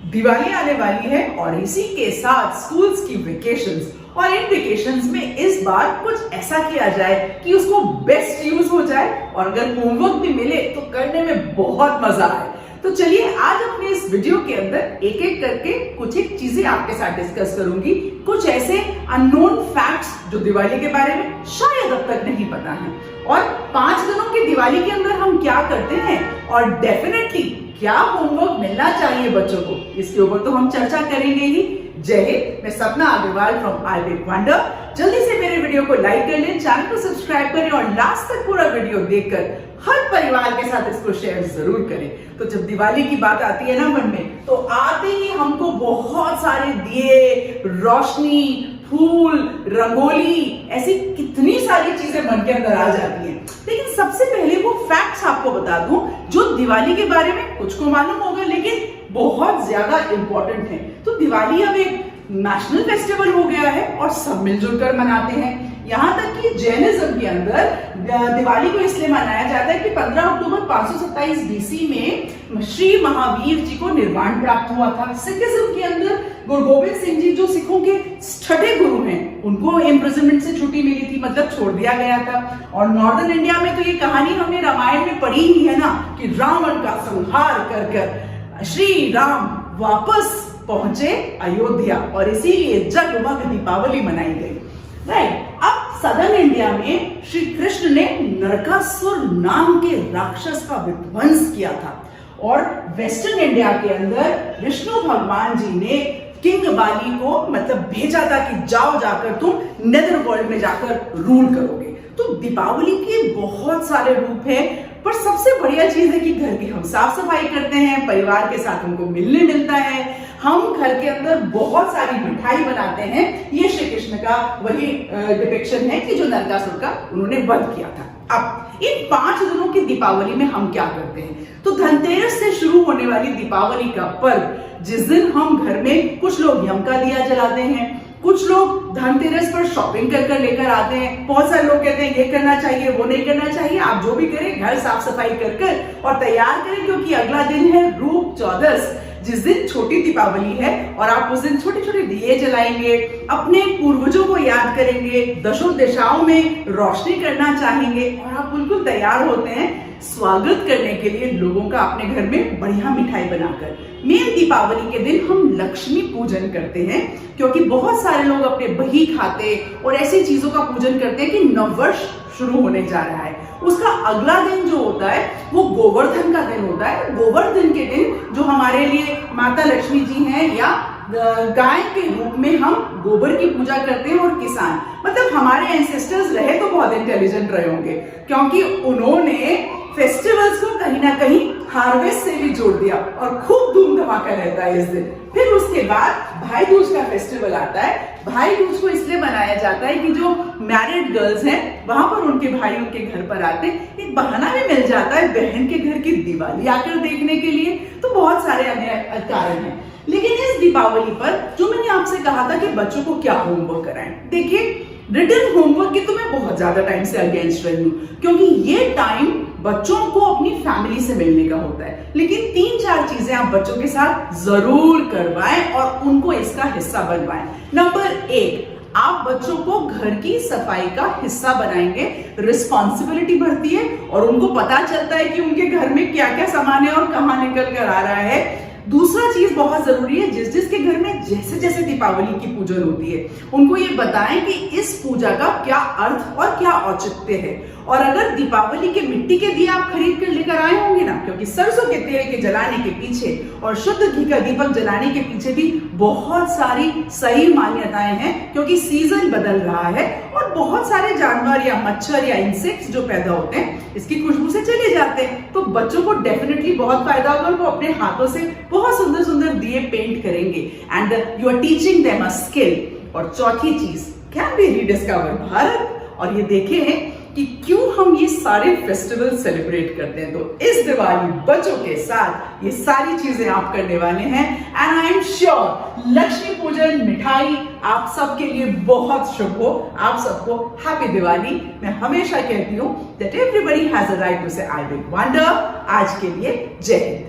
दिवाली आने वाली है और इसी के साथ स्कूल्स की वेकेशंस, और इन वेकेशंस में इस बार कुछ ऐसा किया जाए कि उसको बेस्ट यूज हो जाए और अगर होमवर्क भी मिले तो करने में बहुत मजा आए। तो चलिए आज अपने इस वीडियो के अंदर एक एक करके कुछ एक चीजें आपके साथ डिस्कस करूंगी, कुछ ऐसे अननोन फैक्ट्स जो दिवाली के बारे में शायद अब तक नहीं पता है, और 5 दिनों की दिवाली के अंदर हम क्या करते हैं और डेफिनेटली क्या होमवर्क मिलना चाहिए बच्चों को, इसके ऊपर तो हम चर्चा करेंगे ही। जय हिंद, मैं Sapna Agarwal from I Big Wonder. जल्दी से मेरे वीडियो को लाइक कर लें, चैनल को सब्सक्राइब करें और लास्ट तक पूरा वीडियो देखकर हर परिवार के साथ इसको शेयर जरूर करें। तो जब दिवाली की बात आती है ना मन में, तो आते ही हमको बहुत सारे दिए, रोशनी, फूल, रंगोली, ऐसी कितनी सारी चीजें मन के अंदर आ जाती हैं। लेकिन सबसे पहले वो फैक्ट्स आपको बता दूं जो दिवाली के बारे में कुछ को मालूम होगा लेकिन बहुत ज्यादा इंपॉर्टेंट है। तो दिवाली अब एक नेशनल फेस्टिवल हो गया है और सब मिलजुल कर मनाते हैं। यहाँ तक कि जैनिज्म के अंदर दिवाली को इसलिए मनाया जाता है कि 15 अक्टूबर 527 बीसी में श्री महावीर जी को निर्वाण प्राप्त हुआ था। सिखिज्म के अंदर गुरु गोबिंद सिंह जी जो सिखों के छठे गुरु हैं, उनको इम्प्रिजनमेंट से छुट्टी मिली थी, मतलब छोड़ दिया गया था। और नॉर्दर्न इंडिया में तो ये कहानी हमने रामायण में पढ़ी ही है ना कि रावण का संहार कर कर श्री राम वापस पहुंचे अयोध्या और इसीलिए जगमग दीपावली मनाई गई। राइट, अब सदर्न इंडिया में श्री कृष्ण ने नरकासुर नाम के राक्षस का विध्वंस किया था और वेस्टर्न इंडिया के अंदर विष्णु भगवान जी ने किंग बाली को मतलब भेजा था कि जाओ जाकर तुम नेदर वर्ल्ड में जाकर रूल करोगे। तो दीपावली के बहुत सारे रूप हैं, पर सबसे बढ़िया चीज है कि घर की हम साफ सफाई करते हैं, परिवार के साथ हमको मिलने मिलता है, हम घर के अंदर बहुत सारी मिठाई बनाते हैं। ये श्री कृष्ण का वही डिपिक्शन है कि जो नरकासुर का उन्होंने वध किया था। अब इन 5 दिनों की दीपावली में हम क्या करते हैं, तो धनतेरस से शुरू होने वाली दीपावली का पर्व, जिस दिन हम घर में कुछ लोग यम का दिया जलाते हैं, कुछ लोग धनतेरस पर शॉपिंग कर लेकर आते हैं। बहुत सारे लोग कहते हैं ये करना चाहिए, वो नहीं करना चाहिए। आप जो भी करें घर साफ सफाई कर और तैयार करें, क्योंकि अगला दिन है रूप चौदस, जिस दिन छोटी दीपावली है और आप उस दिन छोटे छोटे दिए जलाएंगे, अपने पूर्वजों को याद करेंगे, दशों दिशाओं में रोशनी करना चाहेंगे और आप बिल्कुल तैयार होते हैं स्वागत करने के लिए लोगों का अपने घर में बढ़िया मिठाई बनाकर। मेन दीपावली के दिन हम लक्ष्मी पूजन करते हैं, क्योंकि बहुत सारे लोग अपने बही खाते और ऐसी चीजों का पूजन करते हैं कि नववर्ष शुरू होने जा रहा है। उसका अगला दिन जो होता है वो गोवर्धन का दिन होता है। गोवर्धन के दिन जो हमारे लिए माता लक्ष्मी जी हैं या गाय के रूप में हम गोबर की पूजा करते हैं, और किसान मतलब हमारे एंसेस्टर्स रहे तो बहुत इंटेलिजेंट रहे होंगे, क्योंकि उन्होंने फेस्टिवल्स को कहीं ना कहीं हार्वेस्ट से भी जोड़ दिया और खूब धूम धमाका रहता है इस दिन। फिर उसके बाद भाई दूज का फेस्टिवल आता है। भाई दूज को इसलिए मनाया जाता है कि जो मैरिड गर्ल्स हैं वहां पर उनके भाई उनके घर पर आते हैं, एक बहाना भी मिल जाता है बहन के घर की दिवाली आकर देखने के लिए। तो बहुत सारे अन्य कारण हैं। लेकिन इस दीपावली पर जो मैंने आपसे कहा था कि बच्चों को क्या होमवर्क कराएं, देखिए रिटन होमवर्क की तो मैं बहुत ज्यादा टाइम से अगेंस्ट रही हूँ, क्योंकि ये टाइम बच्चों को अपनी फैमिली से मिलने का होता है। लेकिन 3-4 चीजें आप बच्चों के साथ जरूर करवाएं और उनको इसका हिस्सा बनवाएं। नंबर 1, आप बच्चों को घर की सफाई का हिस्सा बनाएंगे, रिस्पॉन्सिबिलिटी बढ़ती है और उनको पता चलता है कि उनके घर में क्या क्या सामान है और कहाँ निकल कर आ रहा है। दूसरा चीज बहुत जरूरी है, जिस जिसके घर में जैसे जैसे दीपावली की पूजन होती है उनको ये बताएं कि इस पूजा का क्या अर्थ और क्या औचित्य है। और अगर दीपावली के मिट्टी के दिए आप खरीद कर लेकर आए होंगे ना, क्योंकि सरसों के तेल के जलाने के पीछे और शुद्ध घी का दीपक जलाने के पीछे भी बहुत सारी सही मान्यताएं हैं, क्योंकि सीजन बदल रहा है और बहुत सारे जानवर या मच्छर या इंसेक्ट्स जो पैदा होते हैं इसकी खुशबू से चले जाते हैं। तो बच्चों को डेफिनेटली बहुत फायदा होगा, वो अपने हाथों से बहुत सुंदर सुंदर दिए पेंट करेंगे and you are teaching them a skill. और चौथी चीज, कैन बी रीडिस्कवर भारत। और ये देखें कि क्यों हम ये सारे फेस्टिवल सेलिब्रेट करते हैं। तो इस दिवाली बच्चों के साथ ये सारी चीजें आप करने वाले हैं and I am sure Lakshmi पूजन, मिठाई आप सबके लिए बहुत शुभ हो। आप सबको हैप्पी दिवाली। मैं हमेशा कहती हूँ that everybody has a right to say I Big wonder. आज के लिए जय हिंद।